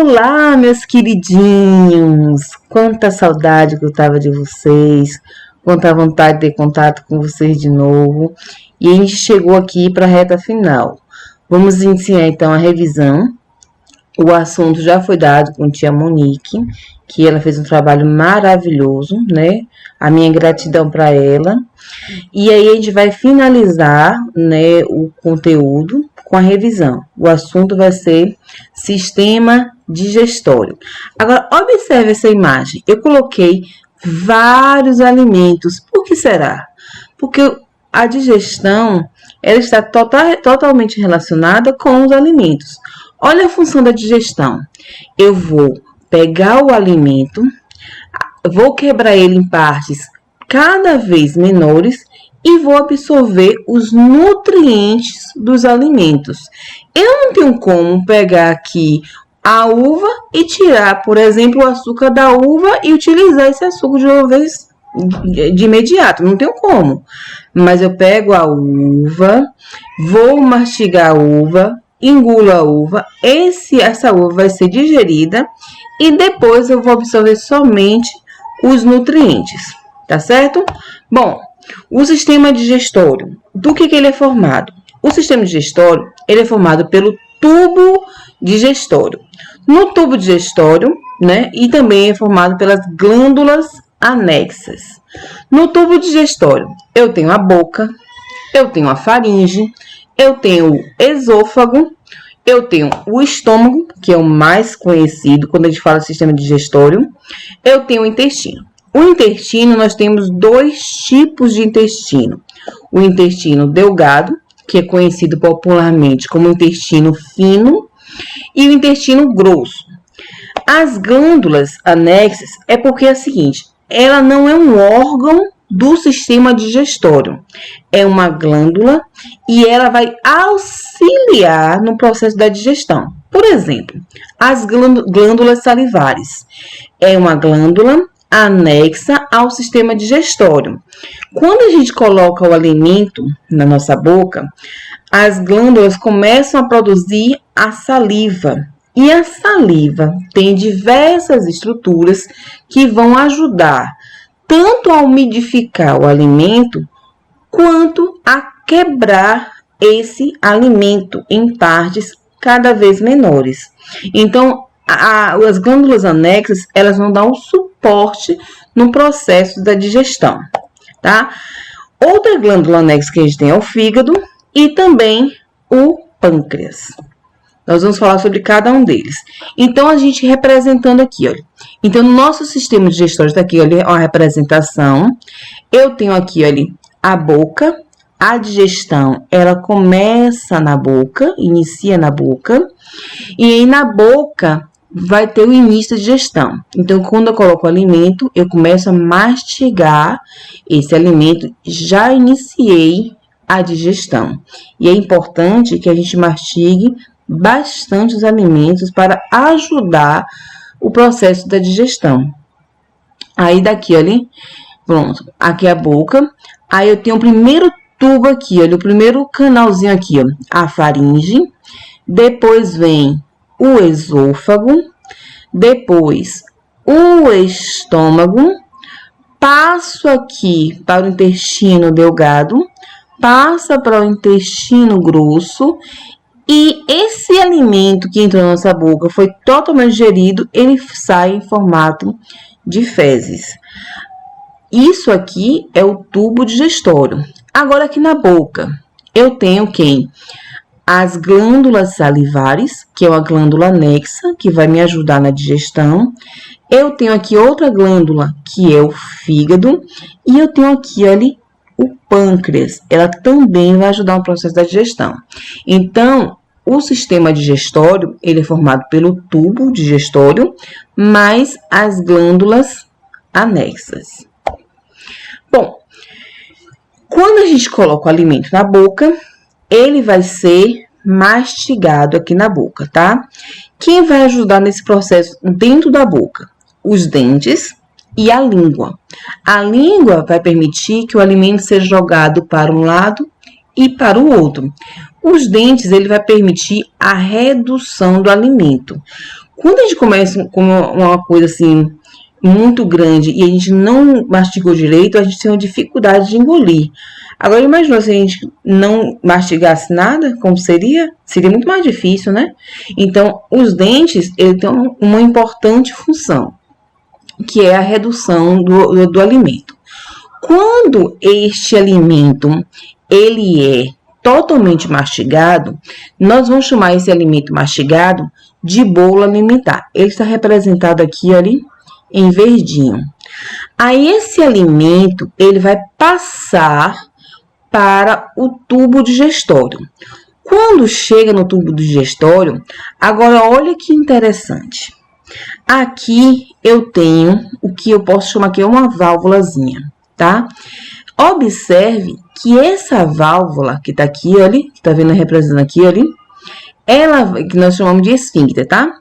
Olá, meus queridinhos! Quanta saudade que eu tava de vocês, quanta vontade de ter contato com vocês de novo. E a gente chegou aqui para a reta final. Vamos iniciar então a revisão. O assunto já foi dado com a tia Monique, que ela fez um trabalho maravilhoso, né? A minha gratidão para ela. E aí a gente vai finalizar, né, o conteúdo com a revisão. O assunto vai ser sistema digestório. Agora, observe essa imagem. Eu coloquei vários alimentos. Por que será? Porque a digestão, ela está totalmente relacionada com os alimentos. Olha a função da digestão. Eu vou pegar o alimento, vou quebrar ele em partes cada vez menores e vou absorver os nutrientes dos alimentos. Eu não tenho como pegar aqui a uva e tirar, por exemplo, o açúcar da uva e utilizar esse açúcar de uma vez de imediato. Não tenho como. Mas eu pego a uva, vou mastigar a uva, engulo a uva, essa uva vai ser digerida e depois eu vou absorver somente os nutrientes, tá certo? Bom, o sistema digestório, do que ele é formado? O sistema digestório, ele é formado pelo tubo digestório. No tubo digestório, né, e também é formado pelas glândulas anexas. No tubo digestório, eu tenho a boca, eu tenho a faringe, eu tenho o esôfago, eu tenho o estômago, que é o mais conhecido quando a gente fala sistema digestório, eu tenho o intestino. O intestino, nós temos dois tipos de intestino. O intestino delgado, que é conhecido popularmente como intestino fino, e o intestino grosso. As glândulas anexas é porque é o seguinte, ela não é um órgão do sistema digestório. É uma glândula e ela vai auxiliar no processo da digestão. Por exemplo, as glândulas salivares. É uma glândula anexa ao sistema digestório. Quando a gente coloca o alimento na nossa boca, as glândulas começam a produzir a saliva. E a saliva tem diversas estruturas que vão ajudar tanto a umidificar o alimento, quanto a quebrar esse alimento em partes cada vez menores. Então, as glândulas anexas, elas vão dar um suporte no processo da digestão, tá? Outra glândula anexa que a gente tem é o fígado e também o pâncreas. Nós vamos falar sobre cada um deles. Então, a gente representando aqui, olha. Então, no nosso sistema digestório, está aqui, olha, a representação. Eu tenho aqui, olha, a boca. A digestão, ela começa na boca, inicia na boca. E aí, na boca, vai ter o início da digestão. Então, quando eu coloco o alimento, eu começo a mastigar esse alimento. Já iniciei a digestão. E é importante que a gente mastigue bastante os alimentos para ajudar o processo da digestão. Aí daqui, olha, pronto, aqui é a boca. Aí eu tenho o primeiro tubo aqui, olha, o primeiro canalzinho aqui, ó, a faringe. Depois vem o esôfago, depois o estômago. Passo aqui para o intestino delgado, passa para o intestino grosso. E esse alimento que entrou na nossa boca foi totalmente digerido, ele sai em formato de fezes. Isso aqui é o tubo digestório. Agora aqui na boca, eu tenho quem? As glândulas salivares, que é uma glândula anexa, que vai me ajudar na digestão. Eu tenho aqui outra glândula, que é o fígado. E eu tenho aqui, olha, o pâncreas. Ela também vai ajudar no processo da digestão. Então, o sistema digestório, ele é formado pelo tubo digestório, mais as glândulas anexas. Bom, quando a gente coloca o alimento na boca, ele vai ser mastigado aqui na boca, tá? Quem vai ajudar nesse processo dentro da boca? Os dentes e a língua. A língua vai permitir que o alimento seja jogado para um lado e para o outro. Os dentes, ele vai permitir a redução do alimento. Quando a gente começa com uma coisa assim muito grande e a gente não mastigou direito, a gente tem uma dificuldade de engolir. Agora imagina se a gente não mastigasse nada, como seria? Seria muito mais difícil, né? Então, os dentes, eles têm uma importante função, que é a redução do alimento. Quando este alimento, ele é totalmente mastigado, nós vamos chamar esse alimento mastigado de bolo alimentar. Ele está representado aqui, ali, em verdinho. Aí, esse alimento, ele vai passar para o tubo digestório. Quando chega no tubo digestório, agora olha que interessante. Aqui eu tenho o que eu posso chamar aqui uma válvulazinha, tá? Observe que essa válvula que tá aqui, olha, que tá vendo representando aqui, olha, ela que nós chamamos de esfíncter, tá?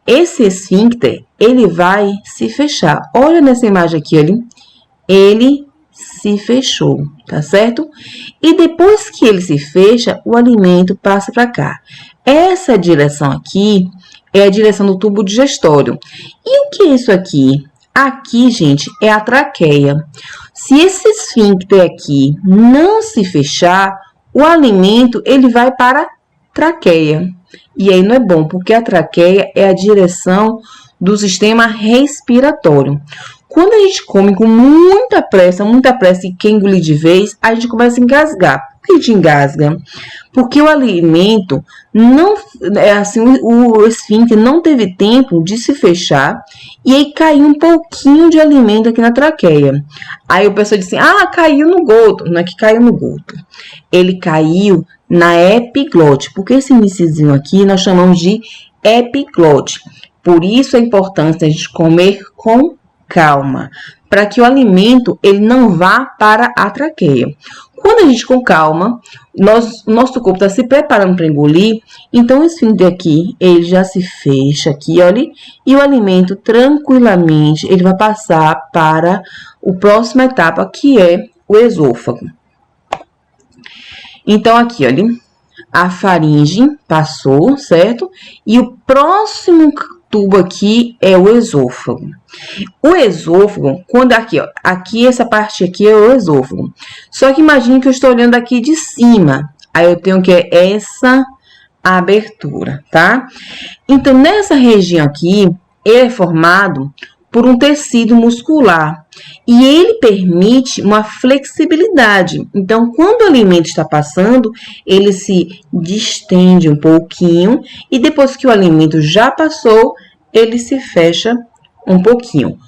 Esse esfíncter, ele vai se fechar. Olha nessa imagem aqui, olha, ele se fechou, tá certo? E depois que ele se fecha, o alimento passa para cá. Essa direção aqui é a direção do tubo digestório. E o que é isso aqui? Aqui, gente, é a traqueia. Se esse esfíncter aqui não se fechar, o alimento ele vai para a traqueia. E aí não é bom, porque a traqueia é a direção do sistema respiratório. Quando a gente come com muita pressa e quer engolir de vez, a gente começa a engasgar. Por que a gente engasga? Porque o alimento não, assim, o esfíncter não teve tempo de se fechar e aí caiu um pouquinho de alimento aqui na traqueia. Aí o pessoal diz assim, caiu no goto. Não é que caiu no goto. Ele caiu na epiglote, porque esse iniciozinho aqui nós chamamos de epiglote. Por isso a importância de a gente comer com calma, para que o alimento ele não vá para a traqueia. Quando a gente com calma, o nosso corpo está se preparando para engolir, então esse esfíncter aqui, ele já se fecha aqui, olha, e o alimento tranquilamente, ele vai passar para a próxima etapa, que é o esôfago. Então aqui, olha, a faringe passou, certo? E o próximo tubo aqui é o esôfago. O esôfago, quando aqui, ó, aqui essa parte aqui é o esôfago. Só que imagine que eu estou olhando aqui de cima. Aí eu tenho que essa abertura, tá? Então, nessa região aqui, ele é formado por um tecido muscular e ele permite uma flexibilidade. Então, quando o alimento está passando, ele se distende um pouquinho e depois que o alimento já passou, ele se fecha um pouquinho.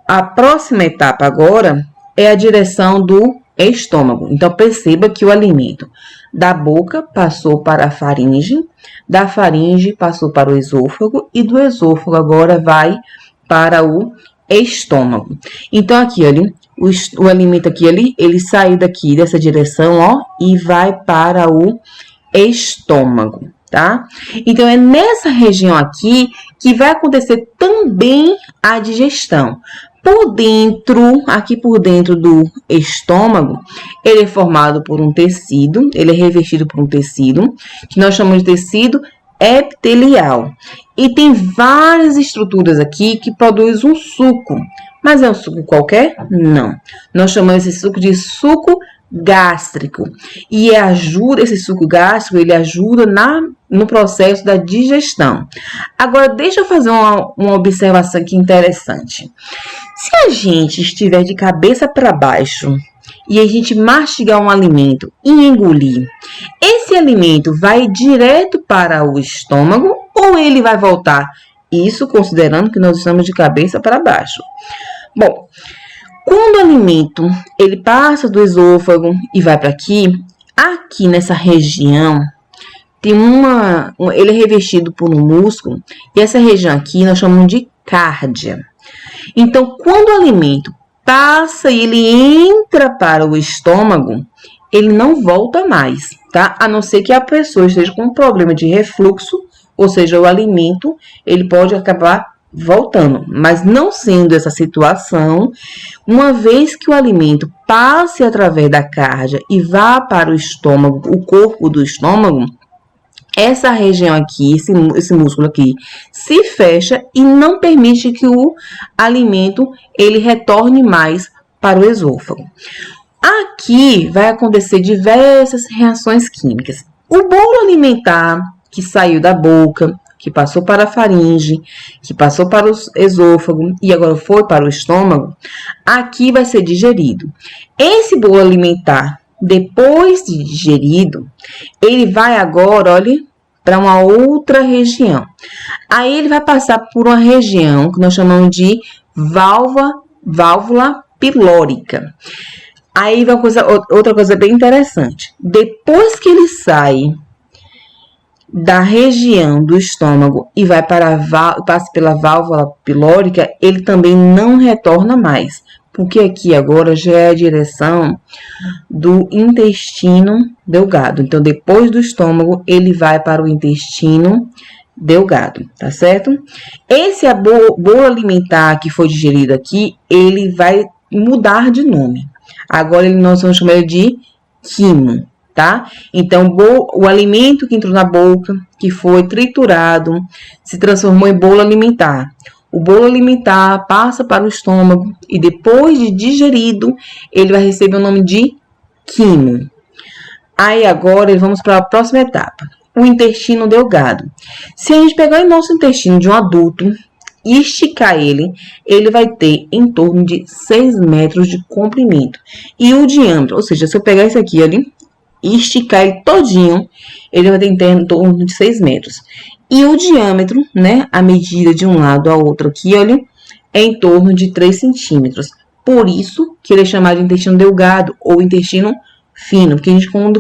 A próxima etapa agora é a direção do estômago. Então, perceba que o alimento da boca passou para a faringe, da faringe passou para o esôfago e do esôfago agora vai para o estômago. Então, aqui, olha, o alimento aqui, ele saiu daqui dessa direção, ó, e vai para o estômago, tá? Então, é nessa região aqui que vai acontecer também a digestão. Por dentro, aqui por dentro do estômago, ele é formado por um tecido, ele é revestido por um tecido, que nós chamamos de tecido epitelial. E tem várias estruturas aqui que produzem um suco. Mas é um suco qualquer? Não. Nós chamamos esse suco de suco gástrico. E esse suco gástrico, ele ajuda no processo da digestão. Agora, deixa eu fazer uma observação aqui interessante. Se a gente estiver de cabeça para baixo e a gente mastigar um alimento e engolir, esse alimento vai direto para o estômago ou ele vai voltar? Isso considerando que nós estamos de cabeça para baixo. Bom, quando o alimento ele passa do esôfago e vai para aqui nessa região tem ele é revestido por um músculo e essa região aqui nós chamamos de cárdia. Então, quando o alimento passa e ele entra para o estômago, ele não volta mais, tá? A não ser que a pessoa esteja com um problema de refluxo, ou seja, o alimento, ele pode acabar voltando. Mas não sendo essa situação, uma vez que o alimento passe através da cárdia e vá para o estômago, o corpo do estômago, essa região aqui, esse músculo aqui, se fecha e não permite que o alimento ele retorne mais para o esôfago. Aqui vai acontecer diversas reações químicas. O bolo alimentar que saiu da boca, que passou para a faringe, que passou para o esôfago e agora foi para o estômago, aqui vai ser digerido. Esse bolo alimentar, depois de digerido, ele vai agora, olha, para uma outra região. Aí ele vai passar por uma região que nós chamamos de válvula pilórica. Aí vai outra coisa bem interessante. Depois que ele sai da região do estômago e vai passa pela válvula pilórica, ele também não retorna mais, porque aqui agora já é a direção do intestino delgado. Então, depois do estômago, ele vai para o intestino delgado, tá certo? Esse bolo alimentar que foi digerido aqui, ele vai mudar de nome. Agora, nós vamos chamar ele de quimo, tá? Então, o alimento que entrou na boca, que foi triturado, se transformou em bolo alimentar. O bolo alimentar passa para o estômago e depois de digerido, ele vai receber o nome de quimo. Aí, agora, vamos para a próxima etapa. O intestino delgado. Se a gente pegar o nosso intestino de um adulto e esticar ele vai ter em torno de 6 metros de comprimento. E o diâmetro, ou seja, se eu pegar esse aqui ali e esticar ele todinho, ele vai ter em torno de 6 metros. E o diâmetro, né, a medida de um lado ao outro aqui, olha, é em torno de 3 centímetros. Por isso que ele é chamado de intestino delgado ou intestino fino, porque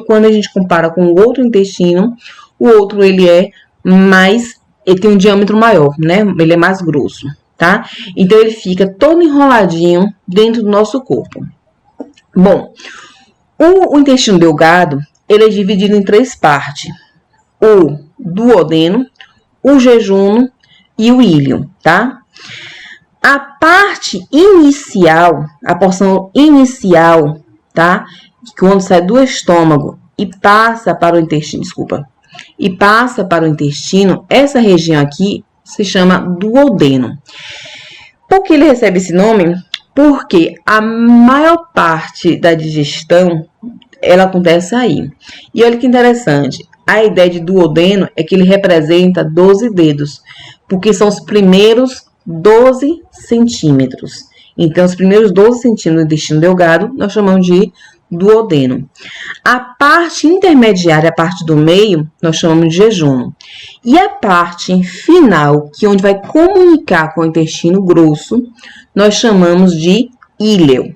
quando a gente compara com o outro intestino, o outro ele tem um diâmetro maior, né? Ele é mais grosso, tá? Então, ele fica todo enroladinho dentro do nosso corpo. Bom, o intestino delgado, ele é dividido em 3 partes. O duodeno, o jejum e o íleo, tá? A parte inicial, a porção inicial, tá? Quando sai do estômago e passa para o intestino, essa região aqui se chama duodeno. Por que ele recebe esse nome? Porque a maior parte da digestão, ela acontece aí. E olha que interessante, a ideia de duodeno é que ele representa 12 dedos, porque são os primeiros 12 centímetros. Então, os primeiros 12 centímetros do intestino delgado, nós chamamos de duodeno. A parte intermediária, a parte do meio, nós chamamos de jejum. E a parte final, que é onde vai comunicar com o intestino grosso, nós chamamos de íleo.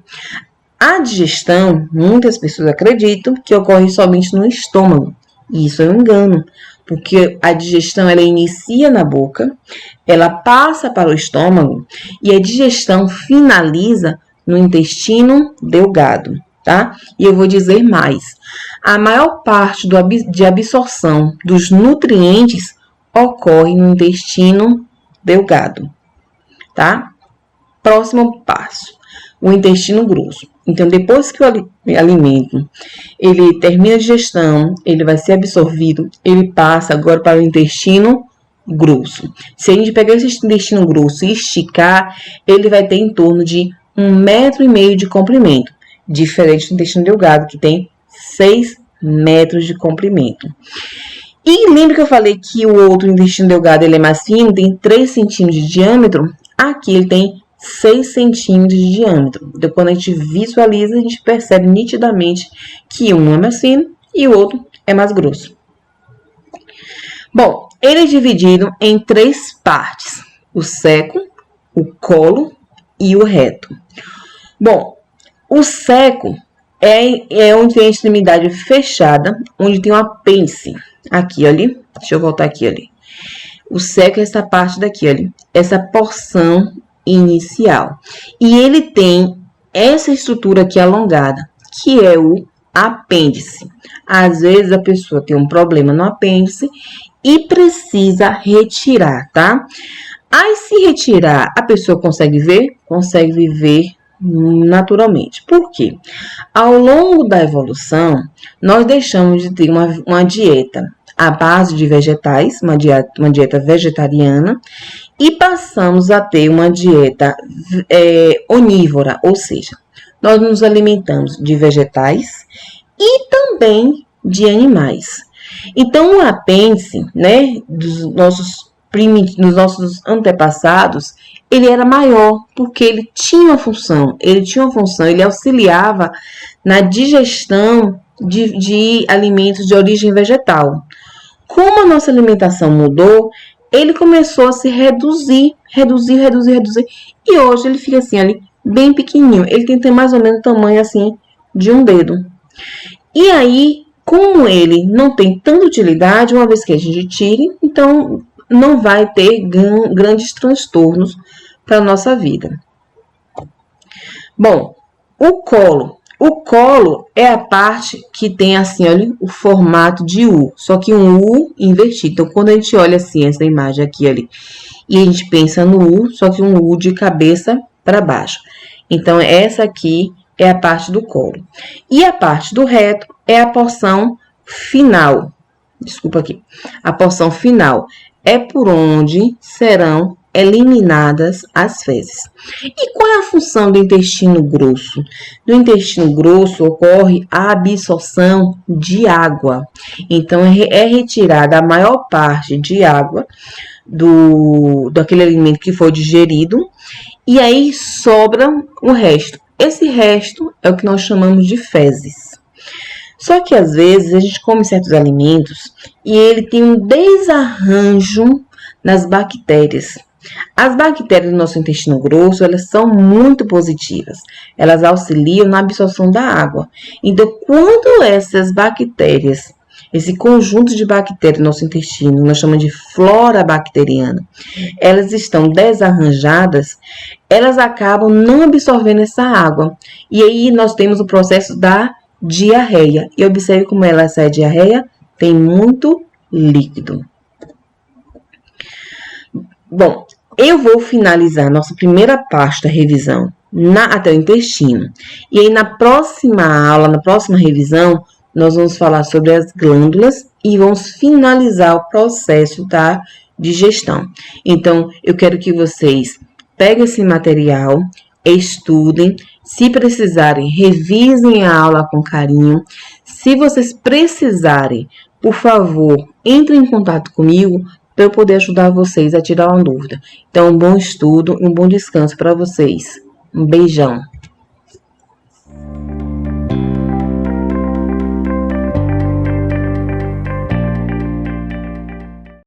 A digestão, muitas pessoas acreditam que ocorre somente no estômago. E isso é um engano, porque a digestão ela inicia na boca, ela passa para o estômago e a digestão finaliza no intestino delgado. Tá? E eu vou dizer mais. A maior parte de absorção dos nutrientes ocorre no intestino delgado, tá? Próximo passo, o intestino grosso. Então, depois que o alimento ele termina a digestão, ele vai ser absorvido, ele passa agora para o intestino grosso. Se a gente pegar esse intestino grosso e esticar, ele vai ter em torno de 1,5 metro de comprimento. Diferente do intestino delgado, que tem 6 metros de comprimento. E lembra que eu falei que o outro intestino delgado ele é mais fino, tem 3 centímetros de diâmetro? Aqui ele tem 6 centímetros de diâmetro. Então, quando a gente visualiza, a gente percebe nitidamente que um é mais fino e o outro é mais grosso. Bom, ele é dividido em 3 partes: o seco, o colo e o reto. Bom, o seco é onde tem a extremidade fechada, onde tem um apêndice. Aqui, olha. Deixa eu voltar aqui, olha. O seco é essa parte daqui, olha. Essa porção inicial. E ele tem essa estrutura aqui alongada, que é o apêndice. Às vezes a pessoa tem um problema no apêndice e precisa retirar, tá? Aí, se retirar, a pessoa consegue ver? Consegue viver naturalmente. Por quê? Ao longo da evolução, nós deixamos de ter uma dieta à base de vegetais, uma dieta vegetariana, e passamos a ter uma dieta onívora, ou seja, nós nos alimentamos de vegetais e também de animais. Então, o apêndice, né, dos nossos antepassados, ele era maior, porque ele tinha uma função, ele auxiliava na digestão de alimentos de origem vegetal. Como a nossa alimentação mudou, ele começou a se reduzir, e hoje ele fica assim, ali, bem pequenininho. Ele tem que ter mais ou menos o tamanho, assim, de um dedo. E aí, como ele não tem tanta utilidade, uma vez que a gente tire, então não vai ter grandes transtornos para a nossa vida. Bom, o colo. O colo é a parte que tem assim, olha, o formato de U, só que um U invertido. Então, quando a gente olha assim, essa imagem aqui, ali, e a gente pensa no U, só que um U de cabeça para baixo. Então, essa aqui é a parte do colo. E a parte do reto é a porção final. Desculpa aqui. A porção final é por onde serão eliminadas as fezes. E qual é a função do intestino grosso? No intestino grosso ocorre a absorção de água. Então, é retirada a maior parte de água daquele alimento que foi digerido, e aí sobra o resto. Esse resto é o que nós chamamos de fezes. Só que às vezes a gente come certos alimentos e ele tem um desarranjo nas bactérias. As bactérias do nosso intestino grosso, elas são muito positivas. Elas auxiliam na absorção da água. Então, quando essas bactérias, esse conjunto de bactérias no nosso intestino, nós chamamos de flora bacteriana, elas estão desarranjadas, elas acabam não absorvendo essa água. E aí nós temos o processo da diarreia. E observe como essa é diarreia, tem muito líquido. Bom, eu vou finalizar nossa primeira parte da revisão até o intestino. E aí na próxima aula, na próxima revisão, nós vamos falar sobre as glândulas e vamos finalizar o processo da digestão. Então, eu quero que vocês peguem esse material, estudem, se precisarem, revisem a aula com carinho. Se vocês precisarem, por favor, entrem em contato comigo para eu poder ajudar vocês a tirar uma dúvida. Então, um bom estudo e um bom descanso para vocês. Um beijão.